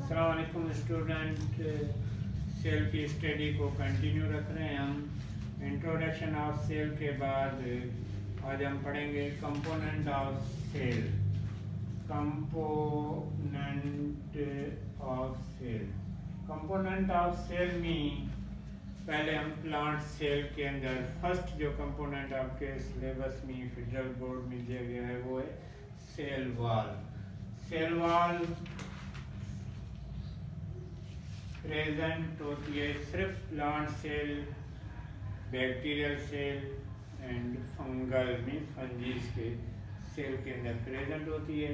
अस्सलाम वालेकुम student. Cell की स्टडी को कंटिन्यू रख रहे हैं हम। इंट्रोडक्शन ऑफ सेल के बाद आज हम पढ़ेंगे component of cell. Component of cell, component of cell में पहले हम प्लांट सेल के अंदर फर्स्ट जो कंपोनेंट आपके सिलेबस में फेडरल बोर्ड में दिया गया है वो है cell wall. Cell wall present होती है सिर्फ plant cell, bacterial cell and fungal में फंजीज के सेल के अंदर प्रेजेंट होती है।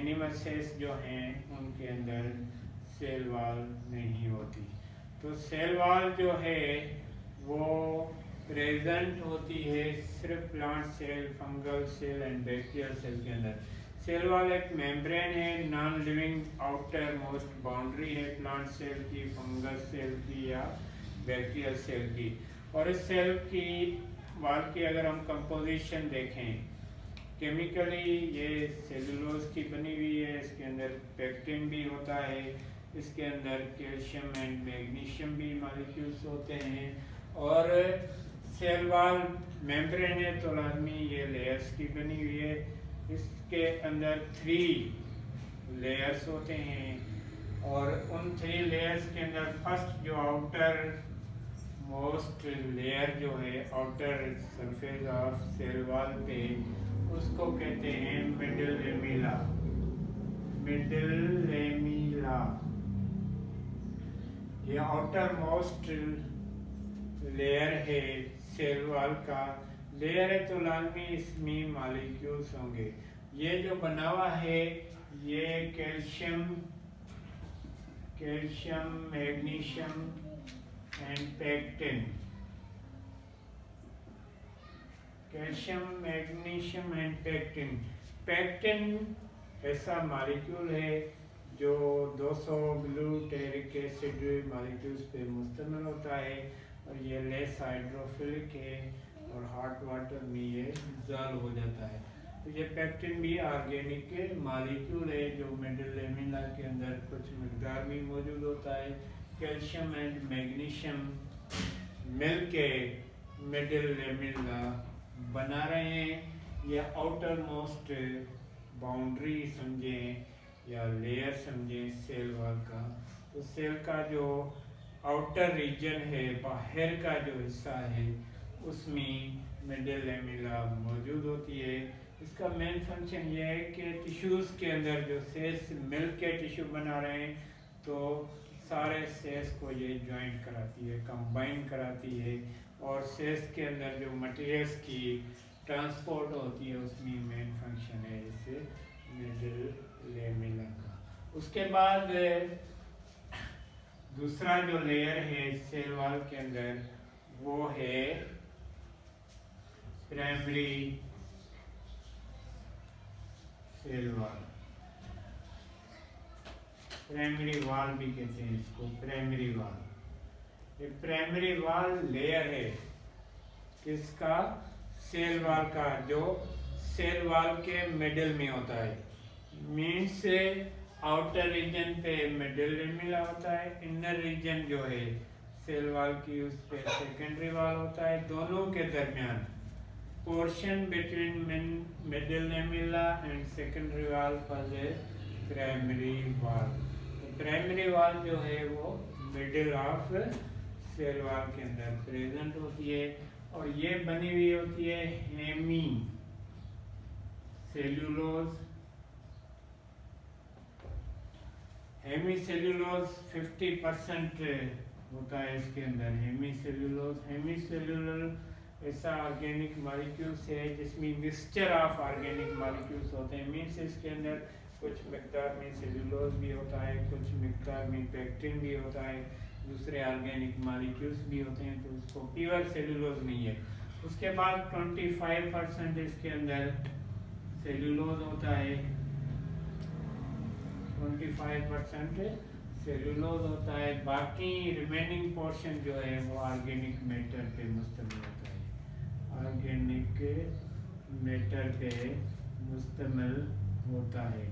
एनिमल सेल्स जो हैं उनके अंदर सेल वॉल नहीं होती। तो सेल वॉल जो है वो प्रेजेंट होती है सिर्फ plant cell, fungal cell and bacterial cell के अंदर। सेल वॉल एक मेम्ब्रेन है, non living outermost boundary है प्लांट सेल की, फंगस सेल की या बैक्टीरियल सेल की। और इस सेल की वॉल की अगर हम कंपोजिशन देखें केमिकली, ये सेलुलोज की बनी हुई है। इसके अंदर पेक्टिन भी होता है, इसके अंदर कैल्शियम एंड मैग्नीशियम भी मॉलिक्यूल्स होते हैं। और सेल वॉल मेम्ब्रेन है तो लाजमी ये लेयर्स की बनी हुई है। इसके अंदर 3 लेयर्स होते हैं और उन 3 लेयर्स के अंदर फर्स्ट जो आउटर मोस्ट लेयर जो है outer surface of cell wall पे, उसको कहते हैं मिडिल लेमिला। मिडिल लेमिला ये आउटर मोस्ट लेयर है सेल वॉल का लेयर है तो लाजमी इसमें मॉलिक्यूल्स होंगे। ये जो बना हुआ है ये calcium magnesium and pectin, calcium magnesium and pectin. Pectin ऐसा मॉलिक्यूल है जो 200 ग्लूटेरिक एसिड मॉलिक्यूल्स पे मुश्तमिल होता है और ये लेस हाइड्रोफिलिक है और हॉट वाटर में ये डिसॉल्व हो जाता है। तो ये पेक्टिन भी ऑर्गेनिक मॉलिक्यूल है जो मिडिल लेमिना के अंदर कुछ मिकदार में मौजूद होता है। कैल्शियम एंड मैग्नीशियम मिल के मिडिल लेमिना बना रहे हैं। ये आउटर मोस्ट बाउंड्री समझें या लेयर समझें सेल वॉल का। तो सेल का जो आउटर रीजन है, बाहर का जो हिस्सा है, उसमें मिडिल लेमिना मौजूद होती है। इसका मेन फंक्शन ये है कि टिश्यूज़ के अंदर जो सेल्स मिल के टिश्यू बना रहे हैं तो सारे सेल्स को ये जॉइंट कराती है, कंबाइन कराती है और सेल्स के अंदर जो मटेरियल्स की ट्रांसपोर्ट होती है उसमें मेन फंक्शन है इसे मिडिल लेमिना का। उसके बाद दूसरा जो लेयर है सेल वॉल के अंदर वो है primary cell wall. Primary wall भी कहते हैं इसको, प्राइमरी वॉल। ये प्राइमरी वॉल लेयर है किसका? सेल वॉल का, जो सेल वॉल के मिडिल में होता है। मीन्स आउटर रीजन पे मिडिल लेमिना होता है, इनर रीजन जो है सेल वॉल की उस पे सेकेंडरी वॉल होता है। दोनों के दरमियान portion between middle lamina and secondary wall for the primary wall. तो प्राइमरी वॉल जो है वो मिडिल ऑफ सेल वॉल के अंदर प्रेजेंट होती है और ये बनी हुई होती है हेमी सेल्यूलोज। हेमी सेल्यूलोज 50% होता है इसके अंदर। हेमी सेल्यूलोज ऐसा ऑर्गेनिक मॉलिक्यूल्स है जिसमें मिक्सचर ऑफ ऑर्गेनिक मॉलिक्यूल्स होते हैं। मीन्स इसके अंदर कुछ मिकदार में सेल्यूलोज भी होता है, कुछ मिकदार में पेक्टिन भी होता है, दूसरे ऑर्गेनिक मॉलिक्यूल्स भी होते हैं, तो उसको प्योर सेल्यूलोज नहीं है। उसके बाद 25% इसके अंदर सेल्यूलोज होता है, 25% सेल्यूलोज होता है। बाकी रिमेनिंग पोर्शन जो है वो ऑर्गेनिक मैटर पे मुश्तमिल होता है, ऑर्गेनिक मैटर पे मुश्तमिल होता है।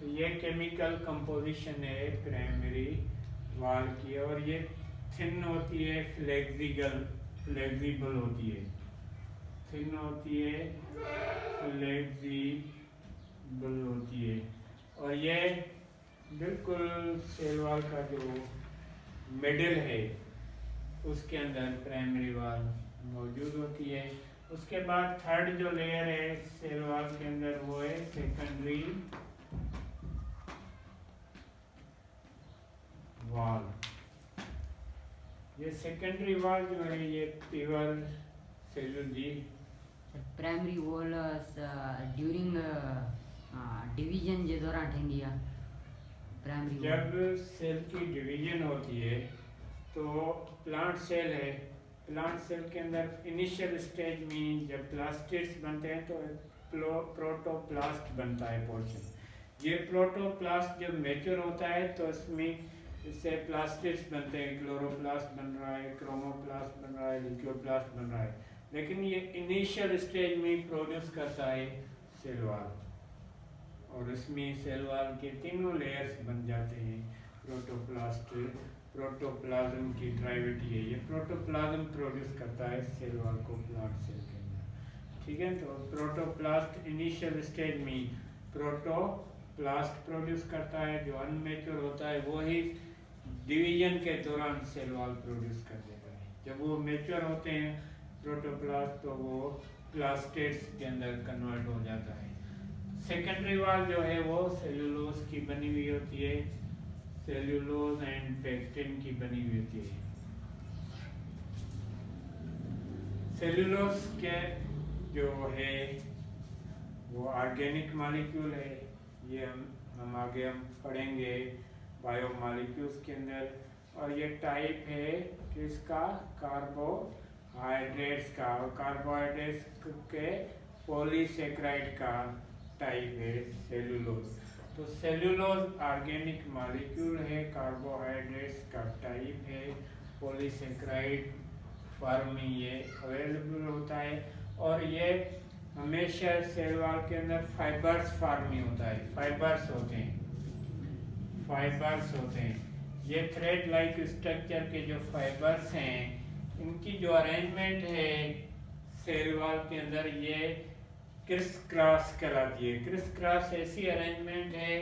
तो ये केमिकल कंपोजिशन है प्राइमरी वाल की, और ये थिन होती है, फ्लेक्सिबल होती है, थिन होती है, फ्लेक्सिबल होती है। और ये बिल्कुल सेल वॉल का जो मिडिल है उसके अंदर प्राइमरी वाल मौजूद होती है। उसके बाद थर्ड जो लेयर है सेल वॉल के अंदर वो है सेकेंडरी वाल। ये सेकेंडरी वाल जो है ये pure cellulose primary wall during division जे दौरान ठहंदी आहे प्राइमरी। जब सेल की डिवीजन होती है तो प्लांट सेल है, प्लांट सेल के अंदर इनिशियल स्टेज में जब प्लास्टिड्स बनते हैं तो प्रोटोप्लास्ट बनता है पोर्शन। ये प्रोटोप्लास्ट जब मैच्योर होता है तो इससे प्लास्टिड्स बनते हैं, क्लोरोप्लास्ट बन रहा है, क्रोमोप्लास्ट बन रहा है, ल्यूकोप्लास्ट बन रहा है। लेकिन ये इनिशियल स्टेज में प्रोड्यूस करता है सेल वॉल, और इसमें सेल वॉल के तीनों लेयर्स बन जाते हैं। प्रोटोप्लाज्म की ड्राइविटी है, ये प्रोटोप्लाज्म प्रोड्यूस करता है सेल वॉल को प्लांट सेल के अंदर। ठीक है, तो प्रोटोप्लास्ट इनिशियल स्टेज में प्रोटोप्लास्ट प्रोड्यूस करता है, जो अनमेच्योर होता है वो ही डिवीजन के दौरान सेल वॉल प्रोड्यूस कर देता है। जब वो मेच्योर होते हैं प्रोटोप्लास्ट तो वो प्लास्टिड्स के अंदर कन्वर्ट हो जाता है। सेकेंडरी वॉल जो है वो सेल्यूलोज की बनी हुई होती है, सेल्यूलोज एंड पेक्टिन की बनी हुई होती है। सेल्यूलोज के जो है वो ऑर्गेनिक मॉलिक्यूल है, ये हम आगे पढ़ेंगे बायोमॉलिक्यूल्स के अंदर। और ये टाइप है किसका, कार्बोहाइड्रेट्स का, और कार्बोहाइड्रेट्स के पॉलीसेकेराइड का टाइप है सेल्यूलोज। तो सेल्यूलोज ऑर्गेनिक मॉलिक्यूल है, कार्बोहाइड्रेट्स का टाइप है, पॉलीसेकेराइड फॉर्म में ये अवेलेबल होता है। और ये हमेशा सेल वॉल के अंदर फाइबर्स फॉर्म में होता है, फाइबर्स होते हैं। ये थ्रेड लाइक स्ट्रक्चर के जो फाइबर्स हैं, इनकी जो अरेंजमेंट है सेल वॉल के अंदर ये क्रिस क्रॉस कहलाती है। क्रिस क्रॉस ऐसी अरेंजमेंट है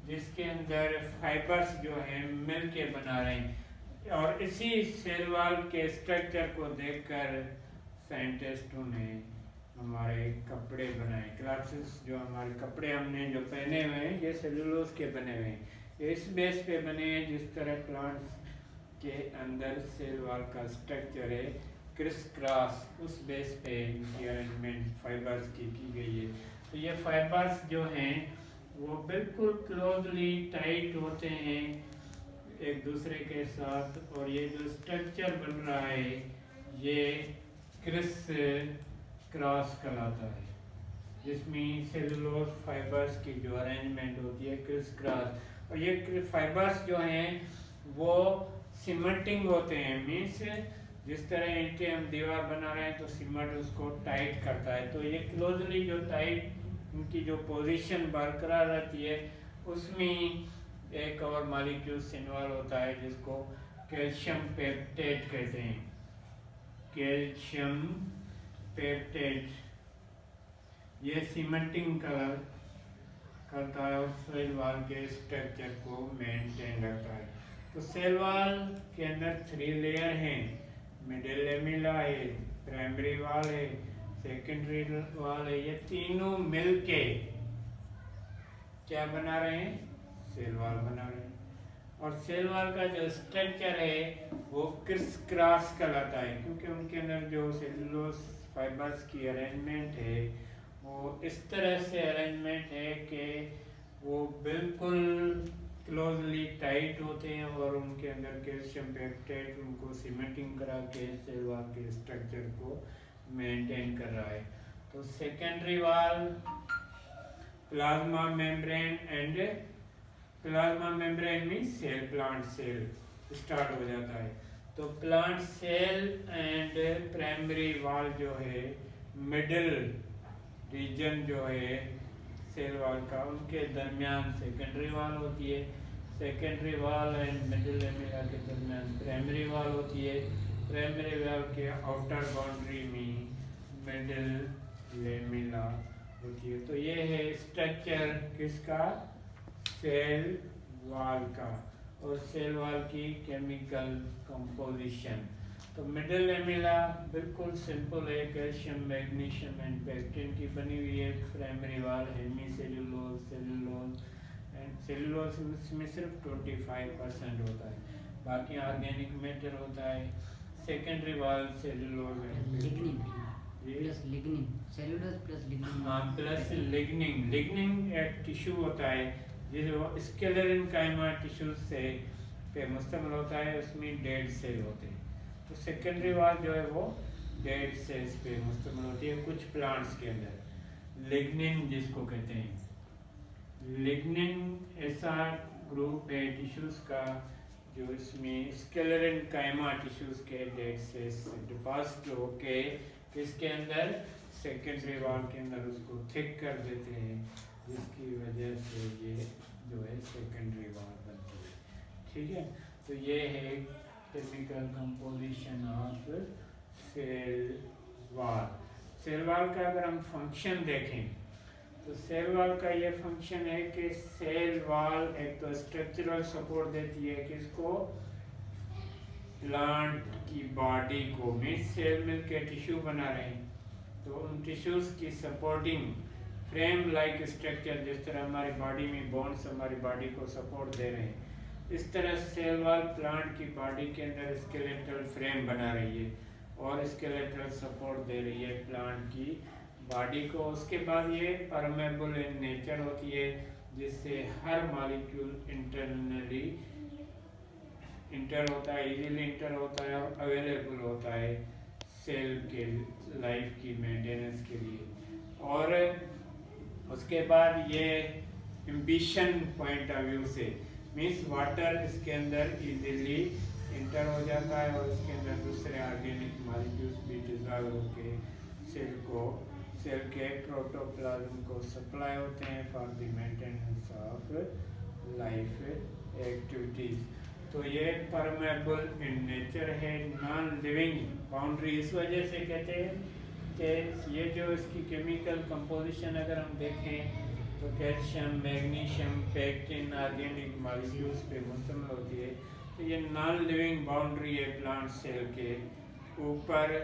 जिसके अंदर फाइबर्स जो हैं मिल के बना रहे हैं। और इसी सेल वॉल के स्ट्रक्चर को देखकर साइंटिस्टों ने हमारे कपड़े बनाए। क्लासेस जो हमारे कपड़े हमने जो पहने हुए हैं ये सेलुलोज के बने हुए हैं, ये इस बेस पे बने हैं। जिस तरह प्लांट्स के अंदर सेल वॉल का स्ट्रक्चर है क्रिस क्रॉस, उस बेस पे इनकी अरेंजमेंट फाइबर्स की गई है। तो ये फाइबर्स जो हैं वो बिल्कुल क्लोजली टाइट होते हैं एक दूसरे के साथ, और ये जो स्ट्रक्चर बन रहा है ये क्रिस क्रॉस कहलाता है, जिसमें सेलुलोज फाइबर्स की जो अरेंजमेंट होती है क्रिस क्रॉस। और ये फाइबर्स जो हैं वो सीमेंटिंग होते हैं, मीन्स जिस तरह ईंटें हम दीवार बना रहे हैं तो सीमेंट उसको टाइट करता है, तो ये क्लोजली जो टाइट उनकी जो पोजीशन बरकरार रहती है उसमें एक और मॉलिक्यूल इन्वॉल्व होता है जिसको कैल्शियम पेप्टेट कहते हैं। कैल्शियम पेप्टेट ये सीमेंटिंग कलर करता है और सेल वॉल के स्ट्रक्चर को मेंटेन रखता है। तो सेल वॉल के अंदर 3 लेयर हैं, मिडिल लेमिला है, प्राइमरी वॉल है, सेकेंडरी वॉल है। ये तीनों मिलके क्या बना रहे हैं, सेल वॉल बना रहे हैं। और सेल वॉल का जो स्ट्रक्चर है वो क्रिस क्रॉस कहलाता है, क्योंकि उनके अंदर जो सेलुलोज फाइबर्स की अरेंजमेंट है वो इस तरह से अरेंजमेंट है कि वो बिल्कुल क्लोजली टाइट होते हैं और उनके अंदर कैल्शियम पेप्टेट उनको सीमेंटिंग करा के सेल वॉल के स्ट्रक्चर को मेंटेन कर रहा है। तो secondary wall plasma membrane and plasma membrane में सेल प्लांट सेल स्टार्ट हो जाता है। तो plant cell and primary wall जो है मिडिल रीजन जो है सेल वॉल का, उनके दरमियान सेकेंडरी वॉल होती है। Secondary wall and middle lamella के दरमियान प्राइमरी वॉल होती है। प्राइमरी वॉल के आउटर बाउंड्री में मिडिल लेमिला होती है। तो ये है स्ट्रक्चर किसका, सेल वॉल का, और सेल वॉल की केमिकल कंपोजिशन। तो मिडिल लेमिला बिल्कुल सिंपल है, कैल्शियम मैग्नीशियम एंड पेक्टिन की बनी हुई है। Primary wall hemicellulose, cellulose and cellulose में सिर्फ 25% होता है, बाकी ऑर्गेनिक मैटर होता है। Secondary wall cellulose lignin plus lignin, cellulose plus lignin. हाँ, प्लस लिग्निन। लिग्निन एक टिश्यू होता है जो स्केलेरन काइमा टिश्यू से पे मुश्तमिल होता है, उसमें डेड सेल होते हैं। तो सेकेंडरी वॉल जो है वो डेड सेल्स पे मुश्तमिल होती है कुछ प्लांट्स के अंदर। लिग्निन जिसको कहते हैं, लिग्निन ऐसा ग्रुप है टिश्यूज का जो इसमें स्केलेरन काइमा टिश्यूज के डेड सेल्स डिपॉजिट होके इसके अंदर सेकेंडरी वॉल के अंदर उसको थिक कर देते हैं, जिसकी वजह से ये जो है सेकेंडरी वॉल बनती है। ठीक है, तो ये है chemical composition of cell wall. Cell wall का अगर हम फंक्शन देखें तो सेल वॉल का ये फंक्शन है कि सेल वॉल एक तो स्ट्रक्चरल सपोर्ट देती है किसको, प्लांट की बॉडी को। में सेल मिलकर टिश्यू बना रहे हैं, तो उन टिश्यूज की सपोर्टिंग फ्रेम लाइक स्ट्रक्चर, जिस तरह हमारी बॉडी में बोन्स हमारी बॉडी को सपोर्ट दे रहे हैं, इस तरह सेल वॉल प्लांट की बॉडी के अंदर स्केलेटल फ्रेम बना रही है और स्केलेटल सपोर्ट दे रही है प्लांट की बॉडी को। उसके बाद ये परमेबल इन नेचर होती है, जिससे हर मॉलिक्यूल इंटरनली इंटर होता है, इजीली इंटर होता है और अवेलेबल होता है सेल के लाइफ की मेंटेनेंस के लिए। और उसके बाद ये एम्बिशन पॉइंट ऑफ व्यू से मीन्स वाटर इसके अंदर इजीली इंटर हो जाता है और इसके अंदर दूसरे ऑर्गेनिक मॉलिक्यूल्स भी डिजॉल्व होके सेल के प्रोटोप्लाज्म को सप्लाई होते हैं for the maintenance of life activities. तो ये परमेबल इन नेचर है, नॉन लिविंग बाउंड्री। इस वजह से कहते हैं कि ये जो इसकी केमिकल कंपोजिशन अगर हम देखें तो calcium magnesium pectin organic molecules पे मुश्तमिल होती है। तो ये नॉन लिविंग बाउंड्री है प्लांट सेल के ऊपर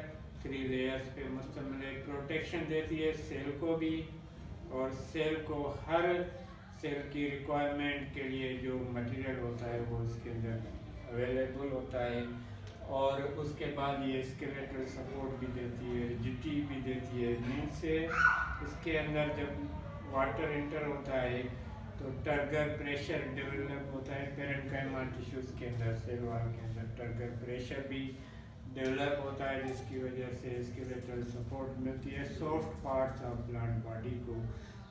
3 लेयर्स पे मुश्तमिल है। प्रोटेक्शन देती है सेल को भी और सेल को हर सेल की रिक्वायरमेंट के लिए जो मटेरियल होता है वो इसके अंदर अवेलेबल होता है। और उसके बाद ये स्केलेटल सपोर्ट भी देती है, रिजिडिटी भी देती है। मीन्स से इसके अंदर जब वाटर इंटर होता है तो टर्गर प्रेशर डेवलप होता है पेरेन्काइमा टिश्यूज के अंदर, सेल वॉल के अंदर टर्गर प्रेशर भी डेवलप होता है, जिसकी वजह से स्केलेटल सपोर्ट मिलती है soft parts of plant body को।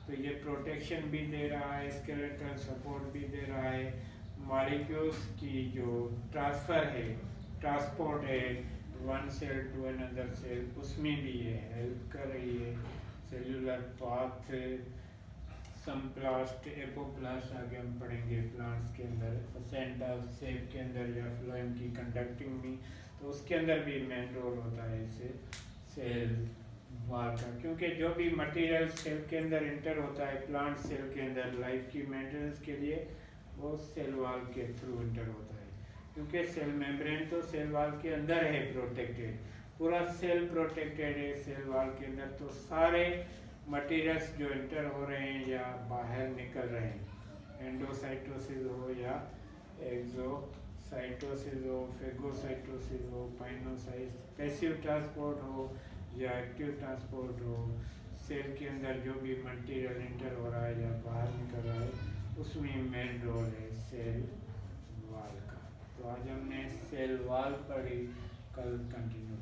तो ये प्रोटेक्शन भी दे रहा है, स्केलेटल सपोर्ट भी दे रहा है, मॉलिक्यूल्स की जो ट्रांसफ़र है, ट्रांसपोर्ट है one cell to another cell, उसमें भी ये हेल्प कर रही है। सेल्यूलर पाथ, समप्लास्ट, एपोप्लास्ट आगे हम पढ़ेंगे प्लांट्स के अंदर, सेंट ऑफ सेप के अंदर या फ्लोएम की कंडक्टिंग में, तो उसके अंदर भी मेन रोल होता है इसे सेल वॉल का। क्योंकि जो भी मटेरियल सेल के अंदर इंटर होता है प्लांट सेल के अंदर लाइफ की मेंटेनेंस के लिए, वो सेल वॉल के थ्रू इंटर होता है। क्योंकि सेल मेम्ब्रेन तो सेल वॉल के अंदर है प्रोटेक्टेड, पूरा सेल प्रोटेक्टेड है सेल वॉल के अंदर। तो सारे मटेरियल्स जो इंटर हो रहे हैं या बाहर निकल रहे हैं, एंडोसाइटोसिस हो या एक्सोसाइटोसिस हो, फेगोसाइटोसिस हो, पाइनोसाइट, पैसिव ट्रांसपोर्ट हो या एक्टिव ट्रांसपोर्ट हो, सेल के अंदर जो भी मटेरियल इंटर हो रहा है या बाहर निकल रहा है, उसमें मेन रोल है सेल वॉल का। तो आज हमने सेल वॉल पढ़ी, कल कंटिन्यू